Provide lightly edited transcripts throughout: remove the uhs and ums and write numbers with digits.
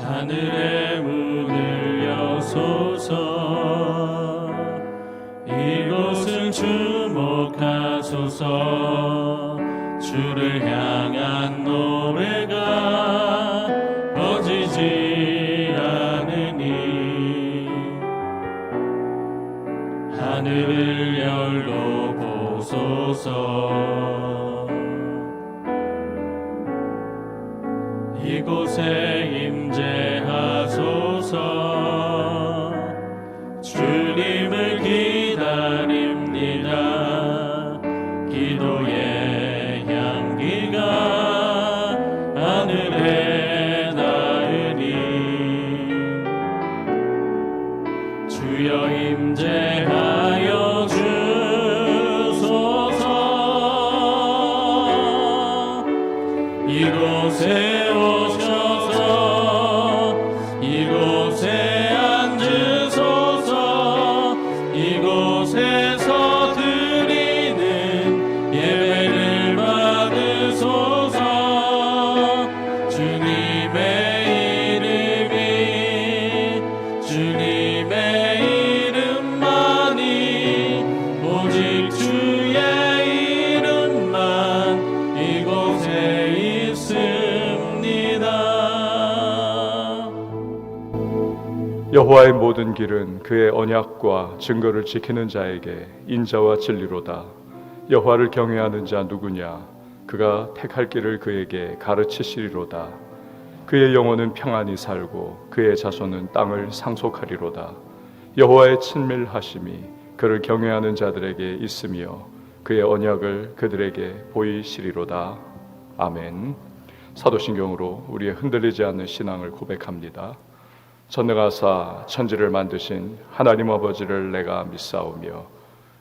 하늘의 문을 여소서. 이곳을 주목하소서. 주를 향한 노래가 꺼지지 않으니 하늘을 열로 보소서. 이곳에 임재하소서. 주님을 기다립니다. 기도의 향기가 하늘에 닿으니 주여 임재하여 주소서. 이곳에 오셔서 이곳에 앉으소서. 이곳에서 드리는 예배를 받으소서. 주님의 이름이 주님의 이름만이 오직 주의 이름만 이곳에 있습니다. 여호와의 모든 길은 그의 언약과 증거를 지키는 자에게 인자와 진리로다. 여호와를 경외하는 자 누구냐? 그가 택할 길을 그에게 가르치시리로다. 그의 영혼은 평안히 살고 그의 자손은 땅을 상속하리로다. 여호와의 친밀하심이 그를 경외하는 자들에게 있으며 그의 언약을 그들에게 보이시리로다. 아멘. 사도신경으로 우리의 흔들리지 않는 신앙을 고백합니다. 전능하사 천지를 만드신 하나님 아버지를 내가 믿사오며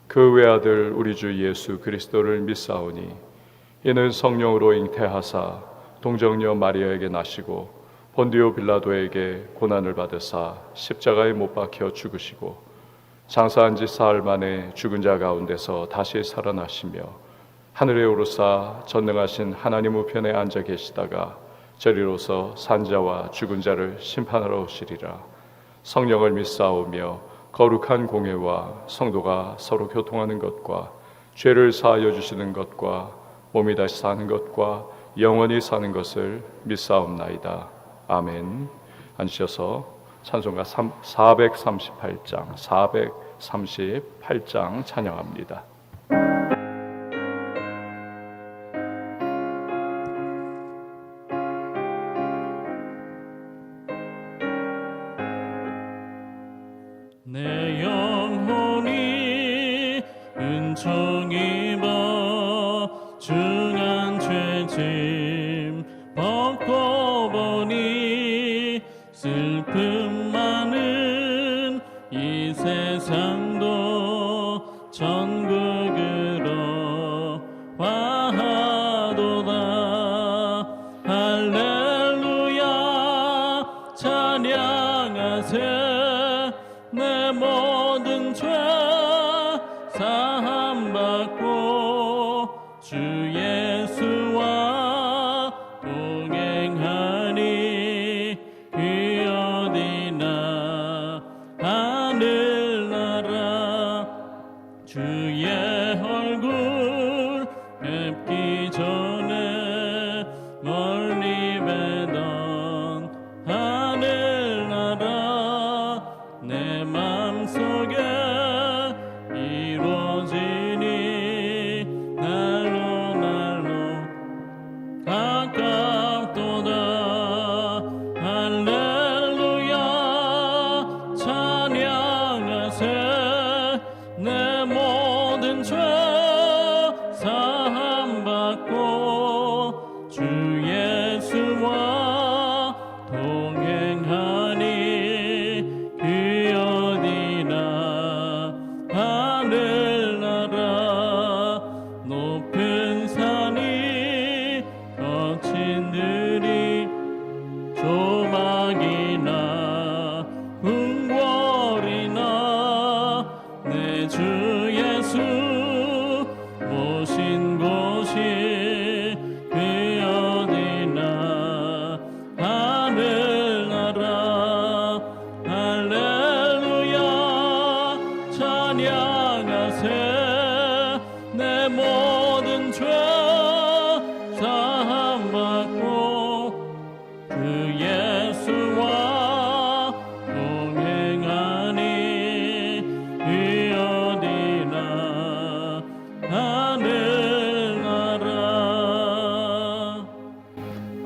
그 외아들 우리 주 예수 그리스도를 믿사오니 이는 성령으로 잉태하사 동정녀 마리아에게 나시고 본디오 빌라도에게 고난을 받으사 십자가에 못 박혀 죽으시고 장사한 지 사흘 만에 죽은 자 가운데서 다시 살아나시며 하늘에 오르사 전능하신 하나님 우편에 앉아 계시다가 저리로서 산자와 죽은 자를 심판하러 오시리라. 성령을 믿사오며 거룩한 공회와 성도가 서로 교통하는 것과 죄를 사하여 주시는 것과 몸이 다시 사는 것과 영원히 사는 것을 믿사옵나이다. 아멘. 앉으셔서 찬송가 438장 찬양합니다. 내 영혼이 은총 입어 중한 죄짐 벗고 보니 슬픔 많은 이 세상도 천국으로 화하도다. 할렐루야 찬양하세. 내 모든 죄 사함받고 주 예수와 동행하니 그 어디나 하늘나라. 주의 얼굴 뵙기 전에 멀리 뵈던 하늘나라. 내 맘속에 이루어지니 날로 가깝도다. 할렐루야 찬양하세. 내 모든 죄 사함받고 주 예수와 동행하니 하늘나라. 높은 산이 거친 들이 조막이나 궁궐이나 내 주 예수 모신 곳이 그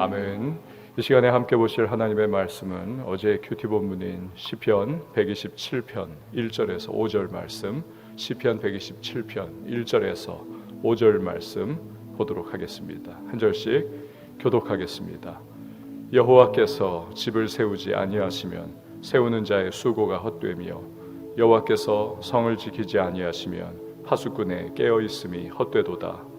아멘. 이 시간에 함께 보실 하나님의 말씀은 어제 큐티 본문인 시편 127편 1절에서 5절 말씀, 시편 127편 1절에서 5절 말씀 보도록 하겠습니다. 한 절씩 교독하겠습니다. 여호와께서 집을 세우지 아니하시면 세우는 자의 수고가 헛되며 여호와께서 성을 지키지 아니하시면 파수꾼의 깨어 있음이 헛되도다.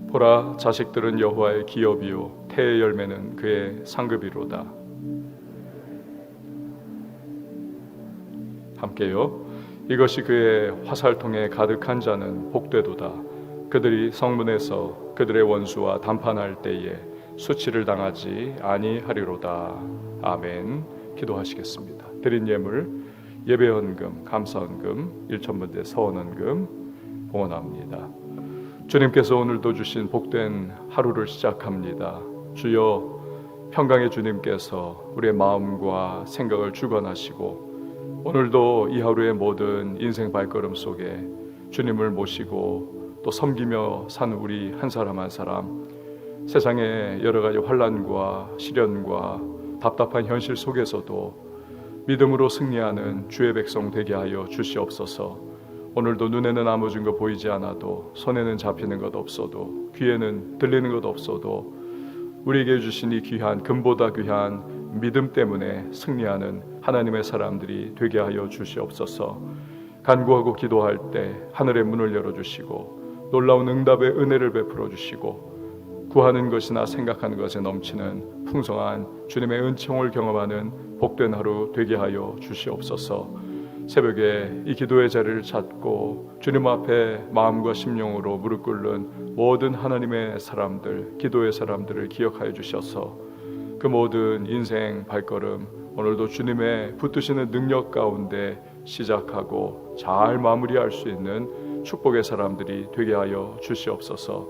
보라, 자식들은 여호와의 기업이요 태의 열매는 그의 상급이로다. 함께요. 이것이 그의 화살통에 가득한 자는 복되도다. 그들이 성문에서 그들의 원수와 담판할 때에 수치를 당하지 아니하리로다. 아멘. 기도하시겠습니다. 드린 예물 예배헌금, 감사헌금, 일천번대 서원헌금 봉헌합니다. 주님께서 오늘도 주신 복된 하루를 시작합니다. 주여, 평강의 주님께서 우리의 마음과 생각을 주관하시고 오늘도 이 하루의 모든 인생 발걸음 속에 주님을 모시고 또 섬기며 사는 우리 한 사람 한 사람, 세상의 여러 가지 환난과 시련과 답답한 현실 속에서도 믿음으로 승리하는 주의 백성 되게 하여 주시옵소서. 오늘도 눈에는 아무 증거 보이지 않아도, 손에는 잡히는 것 없어도, 귀에는 들리는 것 없어도 우리에게 주신 이 귀한, 금보다 귀한 믿음 때문에 승리하는 하나님의 사람들이 되게 하여 주시옵소서. 간구하고 기도할 때 하늘의 문을 열어주시고 놀라운 응답의 은혜를 베풀어 주시고 구하는 것이나 생각하는 것에 넘치는 풍성한 주님의 은총을 경험하는 복된 하루 되게 하여 주시옵소서. 새벽에 이 기도의 자리를 찾고 주님 앞에 마음과 심령으로 무릎 꿇는 모든 하나님의 사람들, 기도의 사람들을 기억하여 주셔서 그 모든 인생 발걸음 오늘도 주님의 붙드시는 능력 가운데 시작하고 잘 마무리할 수 있는 축복의 사람들이 되게 하여 주시옵소서.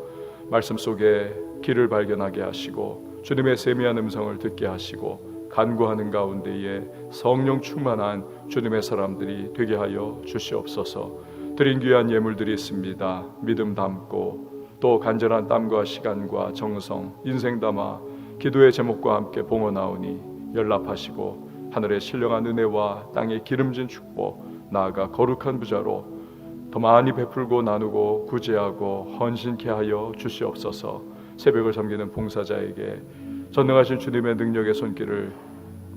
말씀 속에 길을 발견하게 하시고 주님의 세미한 음성을 듣게 하시고 간구하는 가운데에 성령 충만한 주님의 사람들이 되게 하여 주시옵소서. 드린 귀한 예물들이 있습니다. 믿음 담고 또 간절한 땀과 시간과 정성, 인생 담아 기도의 제목과 함께 봉헌하오니 연락하시고 하늘의 신령한 은혜와 땅의 기름진 축복, 나아가 거룩한 부자로 더 많이 베풀고 나누고 구제하고 헌신케 하여 주시옵소서. 새벽을 섬기는 봉사자에게 전능하신 주님의 능력의 손길을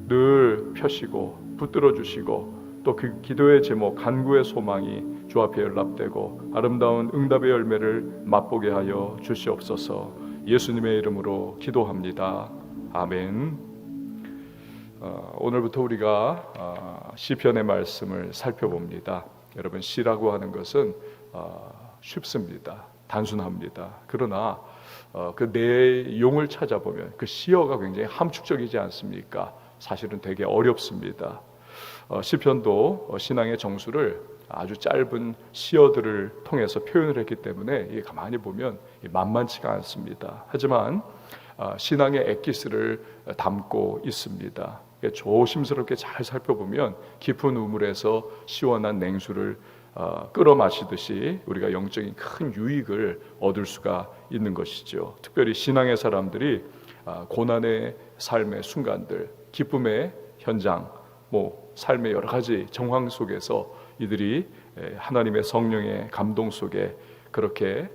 늘 펴시고 붙들어 주시고 또 그 기도의 제목, 간구의 소망이 주 앞에 연락되고 아름다운 응답의 열매를 맛보게 하여 주시옵소서. 예수님의 이름으로 기도합니다. 아멘. 오늘부터 우리가 시편의 말씀을 살펴봅니다. 여러분, 시라고 하는 것은 쉽습니다. 단순합니다. 그러나 그 내용을 찾아보면 그 시어가 굉장히 함축적이지 않습니까? 사실은 되게 어렵습니다. 시편도 신앙의 정수를 아주 짧은 시어들을 통해서 표현을 했기 때문에 이게 가만히 보면 만만치가 않습니다. 하지만 신앙의 엑기스를 담고 있습니다. 조심스럽게 잘 살펴보면 깊은 우물에서 시원한 냉수를 끌어 마시듯이 우리가 영적인 큰 유익을 얻을 수가 있는 것이죠. 특별히 신앙의 사람들이 고난의 삶의 순간들, 기쁨의 현장, 삶의 여러 가지 정황 속에서 이들이 하나님의 성령의 감동 속에 그렇게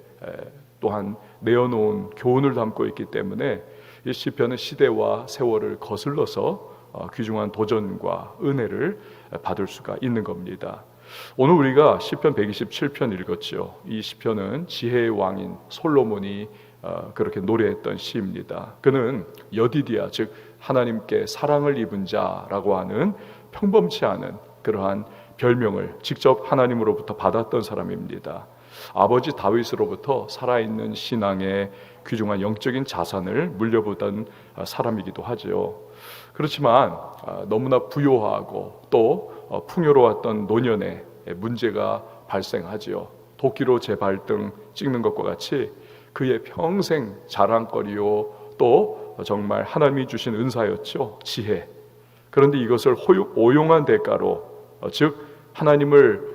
또한 내어놓은 교훈을 담고 있기 때문에 이 시편은 시대와 세월을 거슬러서 귀중한 도전과 은혜를 받을 수가 있는 겁니다. 오늘 우리가 시편 127편 읽었죠. 이 시편은 지혜의 왕인 솔로몬이 그렇게 노래했던 시입니다. 그는 여디디아, 즉 하나님께 사랑을 입은 자라고 하는 평범치 않은 그러한 별명을 직접 하나님으로부터 받았던 사람입니다. 아버지 다윗으로부터 살아있는 신앙의 귀중한 영적인 자산을 물려보던 사람이기도 하죠. 그렇지만 너무나 부요하고 또 풍요로웠던 노년에 문제가 발생하지요. 도끼로 제 발등 찍는 것과 같이 그의 평생 자랑거리요 또 정말 하나님이 주신 은사였죠. 지혜. 그런데 이것을 오용한 대가로 즉 하나님을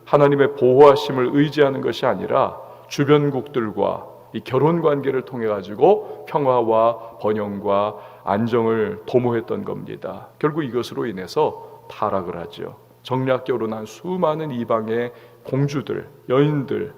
하나님의 보호하심을 의지하는 것이 아니라 주변국들과 이 결혼 관계를 통해 가지고 평화와 번영과 안정을 도모했던 겁니다. 결국 이것으로 인해서 타락을 하죠. 정략 결혼한 수많은 이방의 공주들, 여인들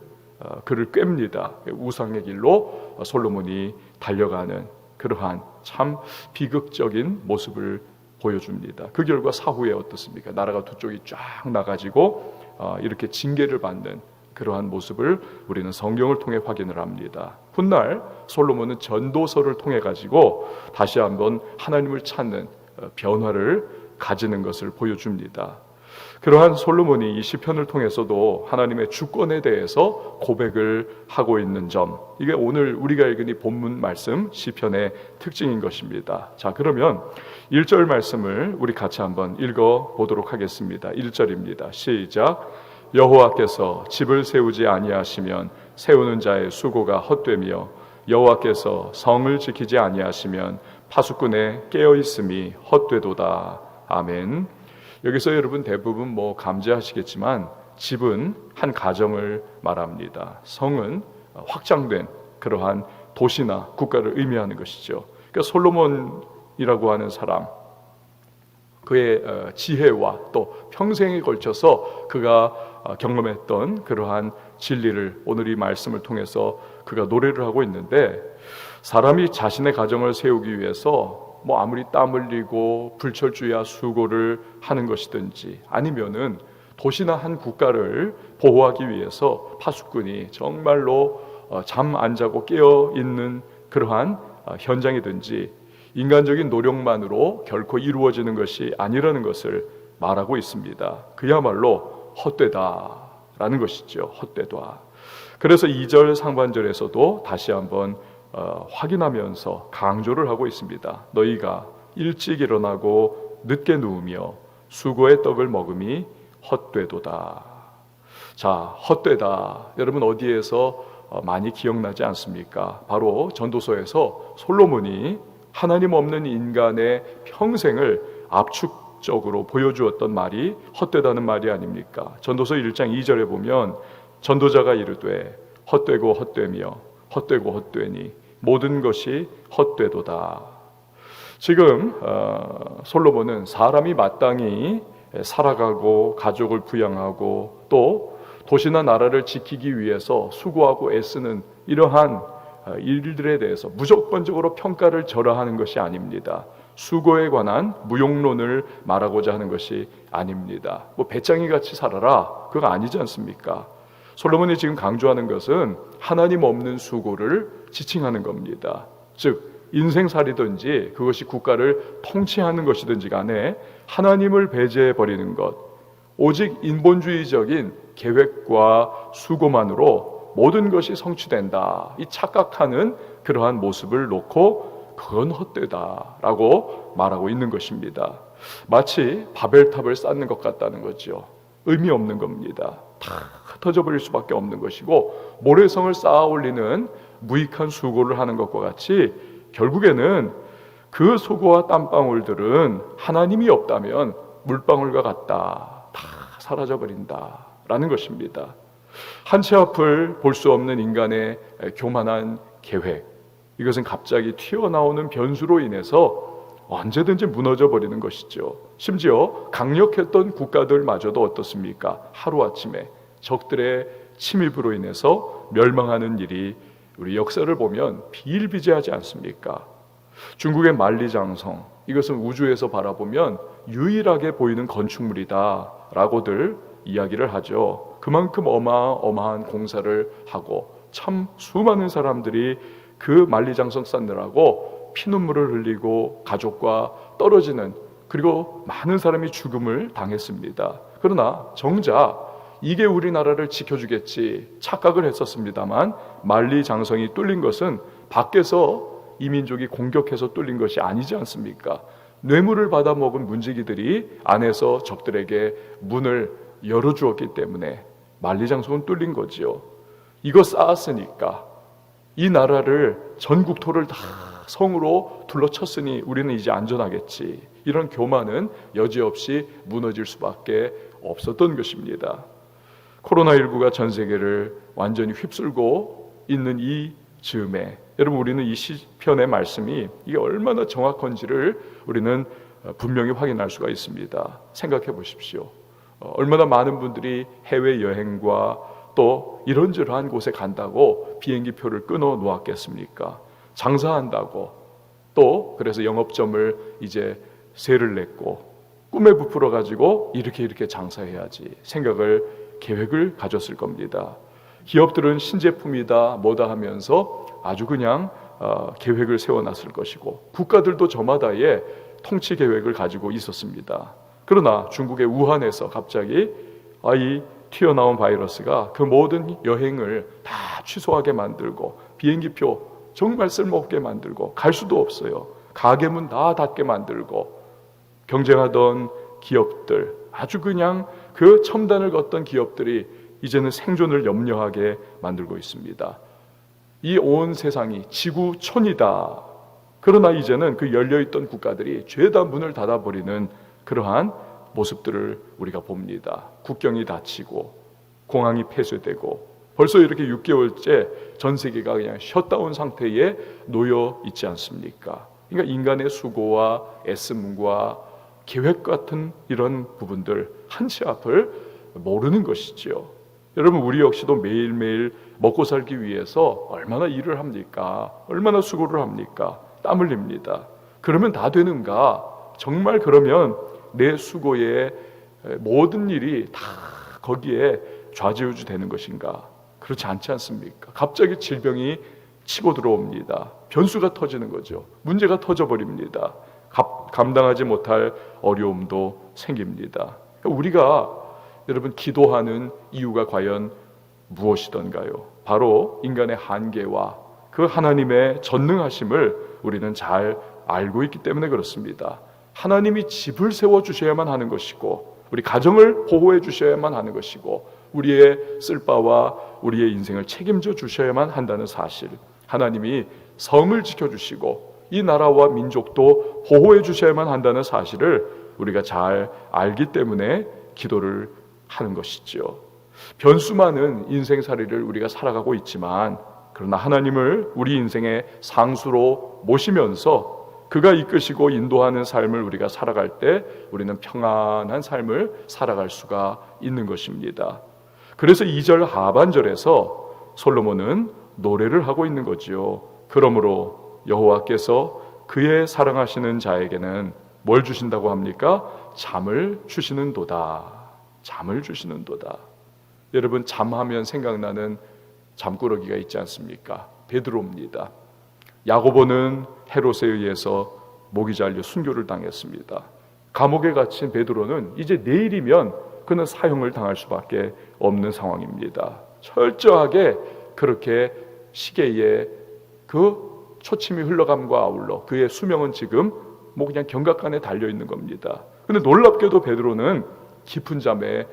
그를 꿰입니다. 우상의 길로 솔로몬이 달려가는 그러한 참 비극적인 모습을 보여줍니다. 그 결과 사후에 어떻습니까? 나라가 두 쪽이 쫙 나가지고 이렇게 징계를 받는 그러한 모습을 우리는 성경을 통해 확인을 합니다. 훗날 솔로몬은 전도서를 통해 가지고 다시 한번 하나님을 찾는 변화를 가지는 것을 보여줍니다. 그러한 솔로몬이 이 시편을 통해서도 하나님의 주권에 대해서 고백을 하고 있는 점, 이게 오늘 우리가 읽은 이 본문 말씀 시편의 특징인 것입니다. 자, 그러면 1절 말씀을 우리 같이 한번 읽어 보도록 하겠습니다. 1절입니다. 시작. 여호와께서 집을 세우지 아니하시면 세우는 자의 수고가 헛되며 여호와께서 성을 지키지 아니하시면 파수꾼의 깨어있음이 헛되도다. 아멘. 여기서 여러분 대부분 감지하시겠지만 집은 한 가정을 말합니다. 성은 확장된 그러한 도시나 국가를 의미하는 것이죠. 그러니까 솔로몬이라고 하는 사람, 그의 지혜와 또 평생에 걸쳐서 그가 경험했던 그러한 진리를 오늘 이 말씀을 통해서 그가 노래를 하고 있는데, 사람이 자신의 가정을 세우기 위해서 아무리 땀 흘리고 불철주야 수고를 하는 것이든지 아니면은 도시나 한 국가를 보호하기 위해서 파수꾼이 정말로 잠 안 자고 깨어 있는 그러한 현장이든지 인간적인 노력만으로 결코 이루어지는 것이 아니라는 것을 말하고 있습니다. 그야말로 헛되다라는 것이죠. 헛되다. 그래서 2절 상반절에서도 다시 한번 확인하면서 강조를 하고 있습니다. 너희가 일찍 일어나고 늦게 누우며 수고의 떡을 먹음이 헛되도다. 자, 헛되다. 여러분 어디에서 많이 기억나지 않습니까? 바로 전도서에서 솔로몬이 하나님 없는 인간의 평생을 압축적으로 보여주었던 말이 헛되다는 말이 아닙니까? 전도서 1장 2절에 보면 전도자가 이르되 헛되고 헛되며 헛되고 헛되니 모든 것이 헛되도다. 지금 솔로몬은 사람이 마땅히 살아가고 가족을 부양하고 또 도시나 나라를 지키기 위해서 수고하고 애쓰는 이러한 일들에 대해서 무조건적으로 평가를 절하하는 것이 아닙니다. 수고에 관한 무용론을 말하고자 하는 것이 아닙니다. 배짱이 같이 살아라, 그거 아니지 않습니까? 솔로몬이 지금 강조하는 것은 하나님 없는 수고를 지칭하는 겁니다. 즉 인생살이든지 그것이 국가를 통치하는 것이든지 간에 하나님을 배제해버리는 것, 오직 인본주의적인 계획과 수고만으로 모든 것이 성취된다, 이 착각하는 그러한 모습을 놓고 그건 헛되다라고 말하고 있는 것입니다. 마치 바벨탑을 쌓는 것 같다는 거죠. 의미 없는 겁니다. 다 흩어져버릴 수밖에 없는 것이고 모래성을 쌓아 올리는 무익한 수고를 하는 것과 같이 결국에는 그 수고와 땀방울들은 하나님이 없다면 물방울과 같다, 다 사라져버린다라는 것입니다. 한 치 앞을 볼 수 없는 인간의 교만한 계획, 이것은 갑자기 튀어나오는 변수로 인해서 언제든지 무너져버리는 것이죠. 심지어 강력했던 국가들마저도 어떻습니까? 하루아침에 적들의 침입으로 인해서 멸망하는 일이 우리 역사를 보면 비일비재하지 않습니까? 중국의 만리장성, 이것은 우주에서 바라보면 유일하게 보이는 건축물이다 라고들 이야기를 하죠. 그만큼 어마어마한 공사를 하고 참 수많은 사람들이 그 만리장성 쌓느라고 피눈물을 흘리고 가족과 떨어지는, 그리고 많은 사람이 죽음을 당했습니다. 그러나 정작 이게 우리나라를 지켜주겠지 착각을 했었습니다만 만리장성이 뚫린 것은 밖에서 이민족이 공격해서 뚫린 것이 아니지 않습니까? 뇌물을 받아먹은 문지기들이 안에서 적들에게 문을 열어주었기 때문에 만리장성은 뚫린 거지요. 이거 쌓았으니까 이 나라를 전국토를 다 성으로 둘러쳤으니 우리는 이제 안전하겠지, 이런 교만은 여지없이 무너질 수밖에 없었던 것입니다. 코로나19가 전 세계를 완전히 휩쓸고 있는 이 즈음에 여러분, 우리는 이 시편의 말씀이 이게 얼마나 정확한지를 우리는 분명히 확인할 수가 있습니다. 생각해 보십시오. 얼마나 많은 분들이 해외여행과 또 이런저런 곳에 간다고 비행기 표를 끊어 놓았겠습니까? 장사한다고 또 그래서 영업점을 이제 세를 냈고 꿈에 부풀어 가지고 이렇게 장사해야지 생각을 계획을 가졌을 겁니다. 기업들은 신제품이다 뭐다 하면서 아주 그냥 계획을 세워놨을 것이고 국가들도 저마다의 통치 계획을 가지고 있었습니다. 그러나 중국의 우한에서 갑자기 이 튀어나온 바이러스가 그 모든 여행을 다 취소하게 만들고 비행기표 정말 쓸모없게 만들고 갈 수도 없어요. 가게 문 다 닫게 만들고 경쟁하던 기업들, 아주 그냥 그 첨단을 걷던 기업들이 이제는 생존을 염려하게 만들고 있습니다. 이 온 세상이 지구촌이다. 그러나 이제는 그 열려있던 국가들이 죄다 문을 닫아버리는 그러한 모습들을 우리가 봅니다. 국경이 닫히고 공항이 폐쇄되고 벌써 이렇게 6개월째 전 세계가 그냥 셧다운 상태에 놓여 있지 않습니까? 그러니까 인간의 수고와 애씀과 계획 같은 이런 부분들 한치 앞을 모르는 것이지요. 여러분, 우리 역시도 매일매일 먹고 살기 위해서 얼마나 일을 합니까? 얼마나 수고를 합니까? 땀 흘립니다. 그러면 다 되는가? 정말 그러면 내 수고의 모든 일이 다 거기에 좌지우지 되는 것인가? 그렇지 않지 않습니까? 갑자기 질병이 치고 들어옵니다. 변수가 터지는 거죠. 문제가 터져버립니다. 감당하지 못할 어려움도 생깁니다. 우리가 여러분 기도하는 이유가 과연 무엇이던가요? 바로 인간의 한계와 그 하나님의 전능하심을 우리는 잘 알고 있기 때문에 그렇습니다. 하나님이 집을 세워주셔야만 하는 것이고 우리 가정을 보호해 주셔야만 하는 것이고 우리의 쓸바와 우리의 인생을 책임져 주셔야만 한다는 사실, 하나님이 성을 지켜주시고 이 나라와 민족도 보호해 주셔야만 한다는 사실을 우리가 잘 알기 때문에 기도를 하는 것이죠. 변수 많은 인생살이를 우리가 살아가고 있지만 그러나 하나님을 우리 인생의 상수로 모시면서 그가 이끄시고 인도하는 삶을 우리가 살아갈 때 우리는 평안한 삶을 살아갈 수가 있는 것입니다. 그래서 2절 하반절에서 솔로몬은 노래를 하고 있는 거지요. 그러므로 여호와께서 그의 사랑하시는 자에게는 뭘 주신다고 합니까? 잠을 주시는도다. 잠을 주시는도다. 여러분, 잠하면 생각나는 잠꾸러기가 있지 않습니까? 베드로입니다. 야고보는 헤롯에 의해서 목이 잘려 순교를 당했습니다. 감옥에 갇힌 베드로는 이제 내일이면 그는 사형을 당할 수밖에 없는 상황입니다. 철저하게 그렇게 시계에 그 초침이 흘러감과 아울러 그의 수명은 지금 그냥 경각간에 달려 있는 겁니다. 그런데 놀랍게도 베드로는 깊은 잠에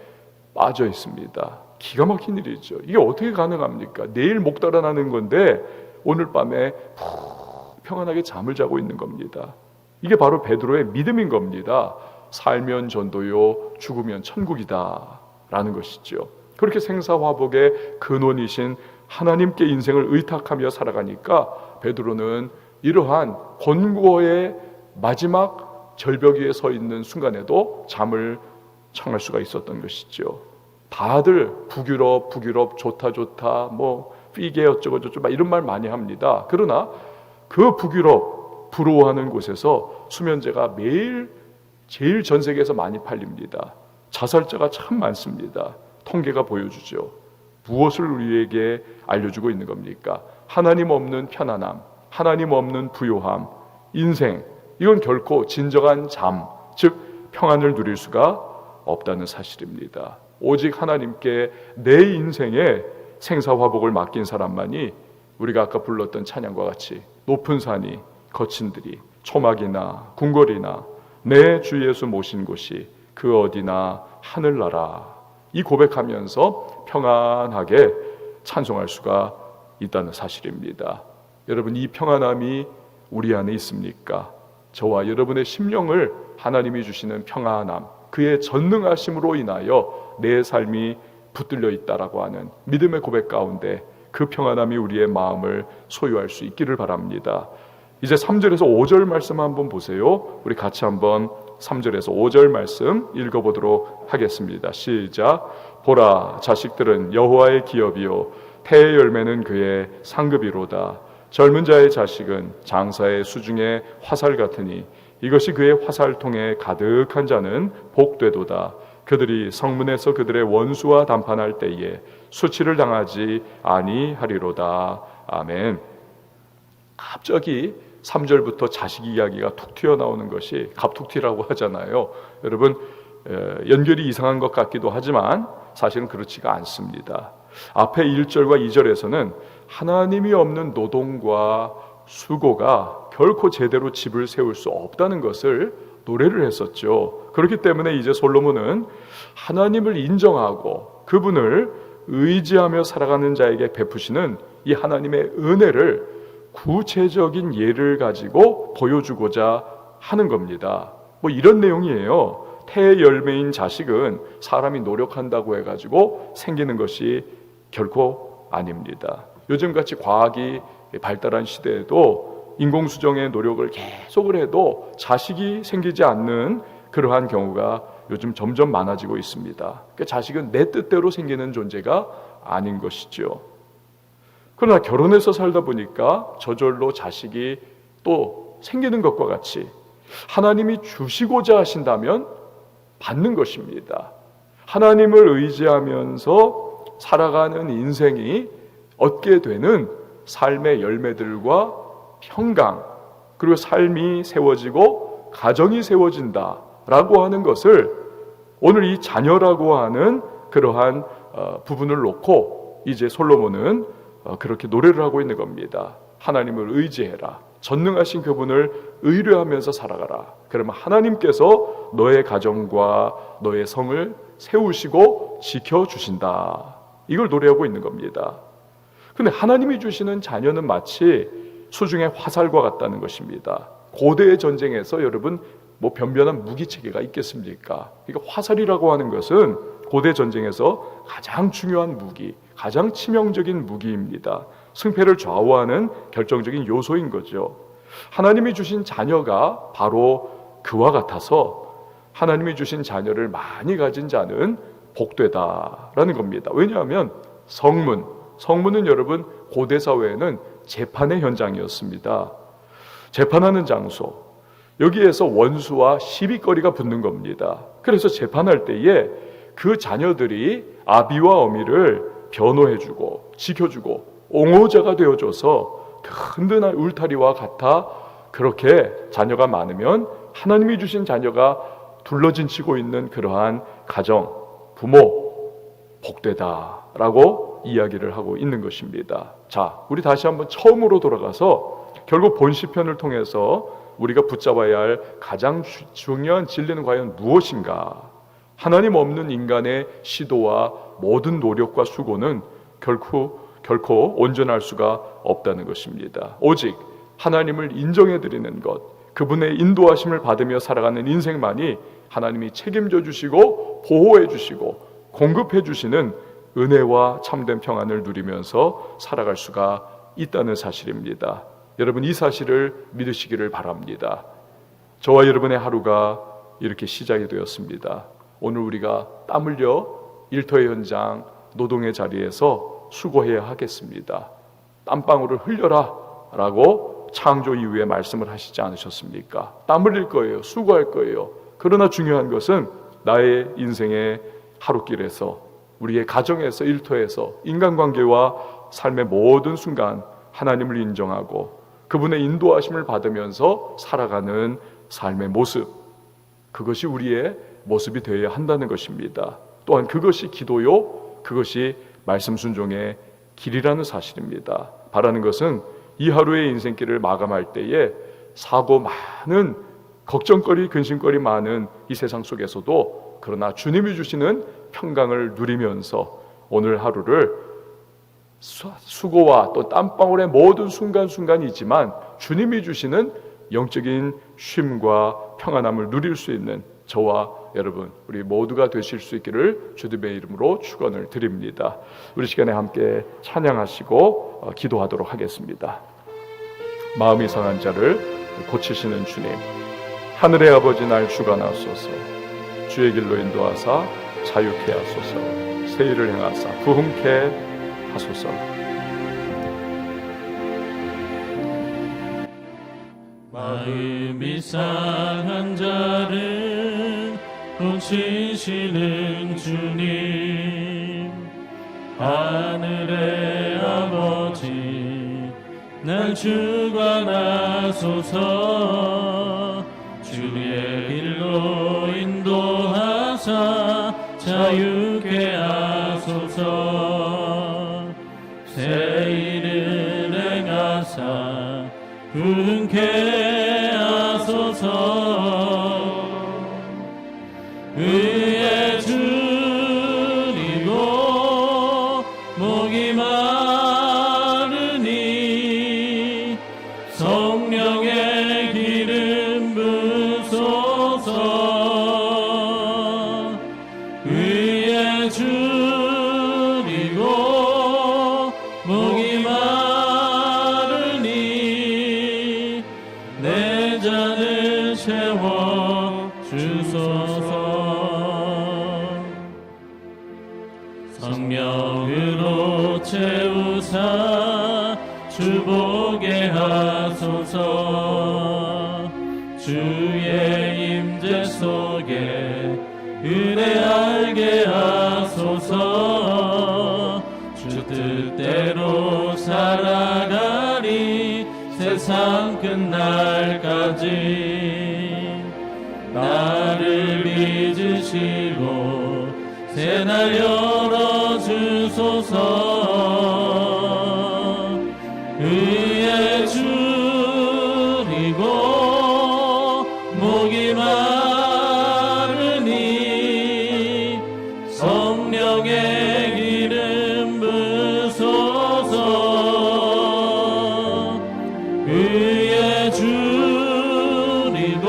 빠져 있습니다. 기가 막힌 일이죠. 이게 어떻게 가능합니까? 내일 목 달아나는 건데 오늘 밤에 푹 평안하게 잠을 자고 있는 겁니다. 이게 바로 베드로의 믿음인 겁니다. 살면 전도요, 죽으면 천국이다 라는 것이죠. 그렇게 생사화복의 근원이신 하나님께 인생을 의탁하며 살아가니까 베드로는 이러한 권고의 마지막 절벽 위에 서 있는 순간에도 잠을 청할 수가 있었던 것이죠. 다들 북유럽 좋다 뭐 피게 어쩌고저쩌고 막 이런 말 많이 합니다. 그러나 그 북유럽 부러워하는 곳에서 수면제가 매일 제일 전 세계에서 많이 팔립니다. 자살자가 참 많습니다. 통계가 보여주죠. 무엇을 우리에게 알려주고 있는 겁니까? 하나님 없는 편안함, 하나님 없는 부요함, 인생, 이건 결코 진정한 잠, 즉 평안을 누릴 수가 없다는 사실입니다. 오직 하나님께 내 인생의 생사화복을 맡긴 사람만이 우리가 아까 불렀던 찬양과 같이 높은 산이 거친 들이 초막이나 궁궐이나 내 주 예수 모신 곳이 그 어디나 하늘나라, 이 고백하면서 평안하게 찬송할 수가 있다는 사실입니다. 여러분, 이 평안함이 우리 안에 있습니까? 저와 여러분의 심령을 하나님이 주시는 평안함, 그의 전능하심으로 인하여 내 삶이 붙들려 있다라고 하는 믿음의 고백 가운데 그 평안함이 우리의 마음을 소유할 수 있기를 바랍니다. 이제 3절에서 5절 말씀 한번 보세요. 우리 같이 한번 3절에서 5절 말씀 읽어보도록 하겠습니다. 시작. 보라, 자식들은 여호와의 기업이요 태의 열매는 그의 상급이로다. 젊은 자의 자식은 장사의 수중의 화살 같으니 이것이 그의 화살통에 가득한 자는 복되도다. 그들이 성문에서 그들의 원수와 담판할 때에 수치를 당하지 아니하리로다. 아멘. 갑자기 3절부터 자식 이야기가 툭 튀어나오는 것이 갑툭튀라고 하잖아요. 여러분, 연결이 이상한 것 같기도 하지만 사실은 그렇지가 않습니다. 앞에 1절과 2절에서는 하나님이 없는 노동과 수고가 결코 제대로 집을 세울 수 없다는 것을 노래를 했었죠. 그렇기 때문에 이제 솔로몬은 하나님을 인정하고 그분을 의지하며 살아가는 자에게 베푸시는 이 하나님의 은혜를 구체적인 예를 가지고 보여주고자 하는 겁니다. 뭐 이런 내용이에요. 태의 열매인 자식은 사람이 노력한다고 해가지고 생기는 것이 결코 아닙니다. 요즘같이 과학이 발달한 시대에도 인공수정의 노력을 계속을 해도 자식이 생기지 않는 그러한 경우가 요즘 점점 많아지고 있습니다. 그러니까 자식은 내 뜻대로 생기는 존재가 아닌 것이죠. 그러나 결혼해서 살다 보니까 저절로 자식이 또 생기는 것과 같이 하나님이 주시고자 하신다면 받는 것입니다. 하나님을 의지하면서 살아가는 인생이 얻게 되는 삶의 열매들과 평강, 그리고 삶이 세워지고 가정이 세워진다라고 하는 것을 오늘 이 자녀라고 하는 그러한 부분을 놓고 이제 솔로몬은 그렇게 노래를 하고 있는 겁니다. 하나님을 의지해라. 전능하신 그분을 의뢰하면서 살아가라. 그러면 하나님께서 너의 가정과 너의 성을 세우시고 지켜주신다. 이걸 노래하고 있는 겁니다. 근데 하나님이 주시는 자녀는 마치 수중의 화살과 같다는 것입니다. 고대의 전쟁에서 여러분 뭐 변변한 무기체계가 있겠습니까? 그러니까 화살이라고 하는 것은 고대 전쟁에서 가장 중요한 무기, 가장 치명적인 무기입니다. 승패를 좌우하는 결정적인 요소인 거죠. 하나님이 주신 자녀가 바로 그와 같아서 하나님이 주신 자녀를 많이 가진 자는 복되다라는 겁니다. 왜냐하면 성문은 여러분 고대 사회에는 재판의 현장이었습니다. 재판하는 장소, 여기에서 원수와 시비거리가 붙는 겁니다. 그래서 재판할 때에 그 자녀들이 아비와 어미를 변호해주고 지켜주고 옹호자가 되어줘서 든든한 울타리와 같아 그렇게 자녀가 많으면 하나님이 주신 자녀가 둘러진치고 있는 그러한 가정, 부모 복되다라고 이야기를 하고 있는 것입니다. 자, 우리 다시 한번 처음으로 돌아가서 결국 본 시편을 통해서 우리가 붙잡아야 할 가장 중요한 진리는 과연 무엇인가? 하나님 없는 인간의 시도와 모든 노력과 수고는 결코 온전할 수가 없다는 것입니다. 오직 하나님을 인정해 드리는 것, 그분의 인도하심을 받으며 살아가는 인생만이 하나님이 책임져 주시고 보호해 주시고 공급해 주시는 은혜와 참된 평안을 누리면서 살아갈 수가 있다는 사실입니다. 여러분, 이 사실을 믿으시기를 바랍니다. 저와 여러분의 하루가 이렇게 시작이 되었습니다. 오늘 우리가 땀 흘려 일터의 현장, 노동의 자리에서 수고해야 하겠습니다. 땀방울을 흘려라 라고 창조 이후에 말씀을 하시지 않으셨습니까? 땀 흘릴 거예요. 수고할 거예요. 그러나 중요한 것은 나의 인생의 하루길에서, 우리의 가정에서, 일터에서, 인간관계와 삶의 모든 순간 하나님을 인정하고 그분의 인도하심을 받으면서 살아가는 삶의 모습, 그것이 우리의 모습이 되어야 한다는 것입니다. 또한 그것이 기도요, 그것이 말씀 순종의 길이라는 사실입니다. 바라는 것은 이 하루의 인생길을 마감할 때에 사고 많은, 걱정거리, 근심거리 많은 이 세상 속에서도 그러나 주님이 주시는 평강을 누리면서 오늘 하루를 수고와 또 땀방울의 모든 순간순간이지만 주님이 주시는 영적인 쉼과 평안함을 누릴 수 있는 저와 여러분 우리 모두가 되실 수 있기를 주님의 이름으로 축원을 드립니다. 우리 시간에 함께 찬양하시고 기도하도록 하겠습니다. 마음이 상한 자를 고치시는 주님, 하늘의 아버지 날 주관하소서. 주의 길로 인도하사 자유케 하소서. 새 일을 행하사 부흥케 하소서. 마음이 상한 자를 고치시는 주님, 하늘의 아버지 날 주관하소서. 주의 길로 인도하사 자유케 하소서. 새 일을 행하사 부흥케 하소서. 의에 줄이고 목이 마르니 성령의 기름 부소서. 의에 줄이고 목이 마르니 내 잔을 채워 주소서. 성령으로 채우사 주보게 하소서. 주의 임재 속에 은혜 알게 하소서. 주 뜻대로 살아가리 세상 끝날까지. 나를 빚으시고 새 날 열어주소서. 의에 줄이고 목이 마르니 성령의 기름 부소서. 의에 줄이고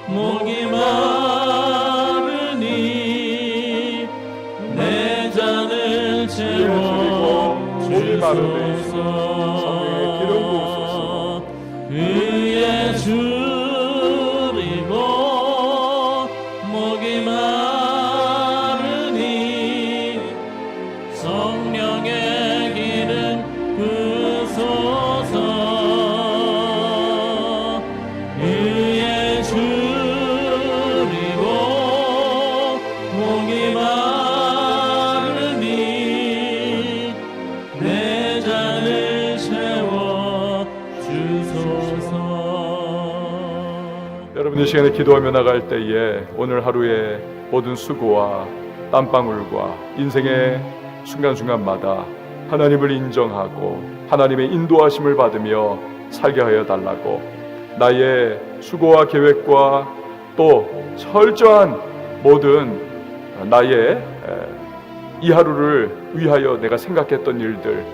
목이 마르니 내 잔을 채워 주소서. 의에 줄이고 목이 마르니 성령의 기름 부소서. 의에 줄이고 목이 마르니 내 잔을 채워 주소서. 여러분 이 시간에 기도하며 나갈 때에 오늘 하루의 모든 수고와 땀방울과 인생의 순간순간마다 하나님을 인정하고 하나님의 인도하심을 받으며 살게 하여 달라고, 나의 수고와 계획과 또 철저한 모든 나의 이 하루를 위하여 내가 생각했던 일들,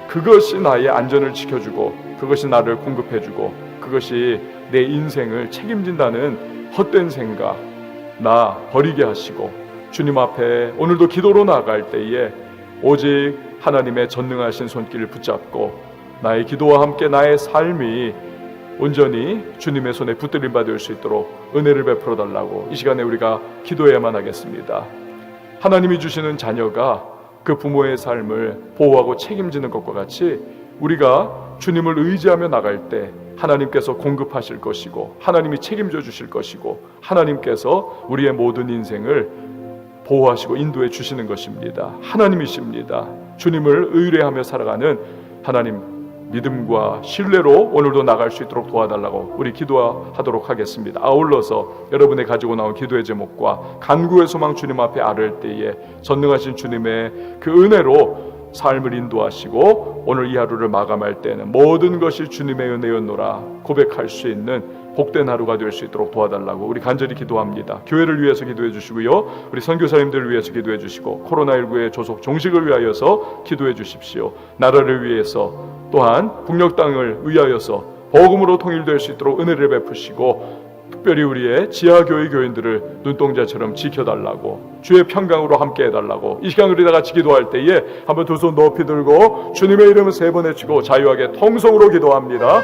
그것이 나의 안전을 지켜주고 그것이 나를 공급해주고 그것이 내 인생을 책임진다는 헛된 생각 나 버리게 하시고, 주님 앞에 오늘도 기도로 나아갈 때에 오직 하나님의 전능하신 손길을 붙잡고 나의 기도와 함께 나의 삶이 온전히 주님의 손에 붙들림 받을 수 있도록 은혜를 베풀어 달라고 이 시간에 우리가 기도해야만 하겠습니다. 하나님이 주시는 자녀가 그 부모의 삶을 보호하고 책임지는 것과 같이 우리가 주님을 의지하며 나갈 때 하나님께서 공급하실 것이고 하나님이 책임져 주실 것이고 하나님께서 우리의 모든 인생을 보호하시고 인도해 주시는 것입니다. 하나님이십니다. 주님을 의뢰하며 살아가는 하나님 믿음과 신뢰로 오늘도 나갈 수 있도록 도와달라고 우리 기도하도록 하겠습니다. 아울러서 여러분이 가지고 나온 기도의 제목과 간구의 소망 주님 앞에 아뢰을 때에 전능하신 주님의 그 은혜로 삶을 인도하시고 오늘 이 하루를 마감할 때는 모든 것이 주님의 은혜였노라 고백할 수 있는 복된 하루가 될 수 있도록 도와달라고 우리 간절히 기도합니다. 교회를 위해서 기도해 주시고요, 우리 선교사님들을 위해서 기도해 주시고 코로나19의 조속 종식을 위하여서 기도해 주십시오. 나라를 위해서 또한 북녘 땅을 위하여서 복음으로 통일될 수 있도록 은혜를 베푸시고 특별히 우리의 지하교회 교인들을 눈동자처럼 지켜달라고 주의 평강으로 함께 해달라고 이 시간 우리 다 같이 기도할 때에 한번 두 손 높이 들고 주님의 이름을 3번 외치고 자유하게 통성으로 기도합니다.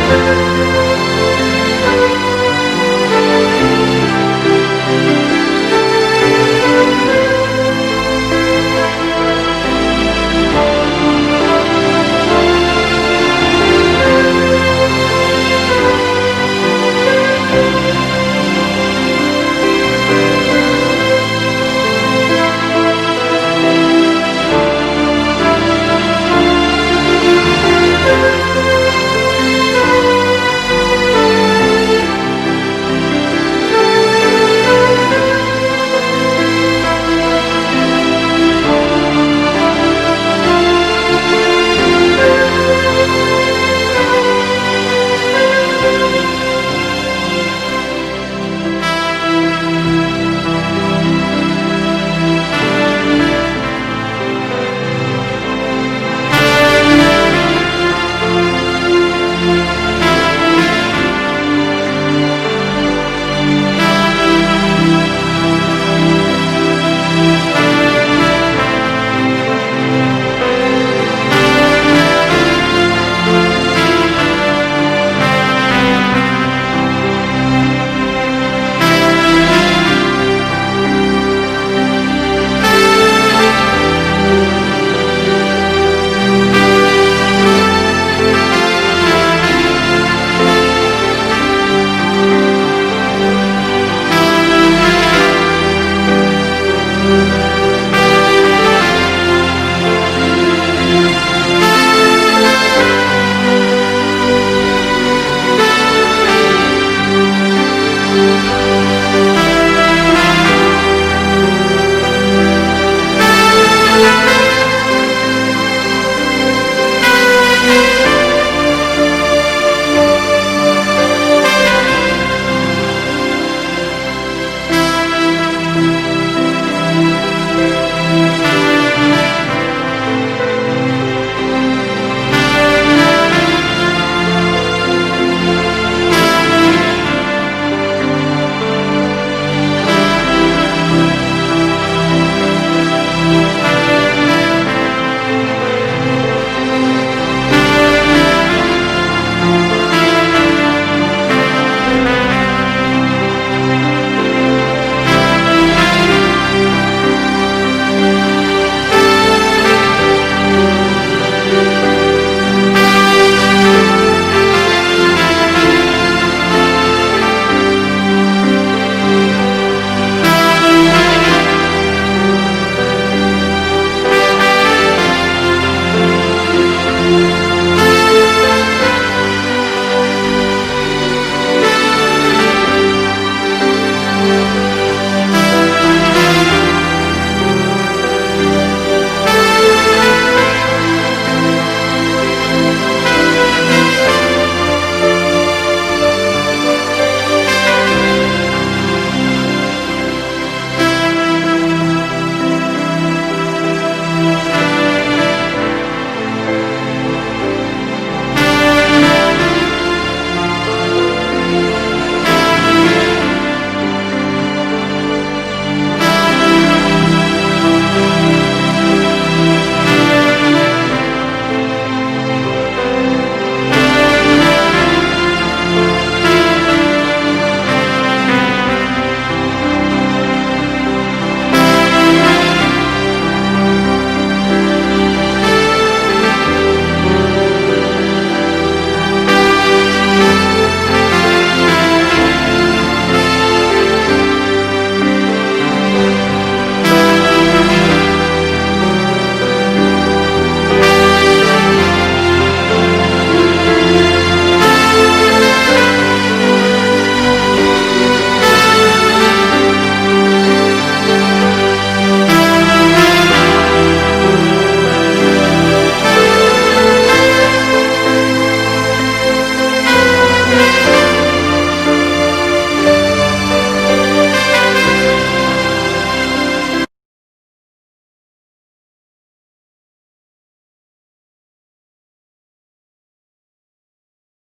주소서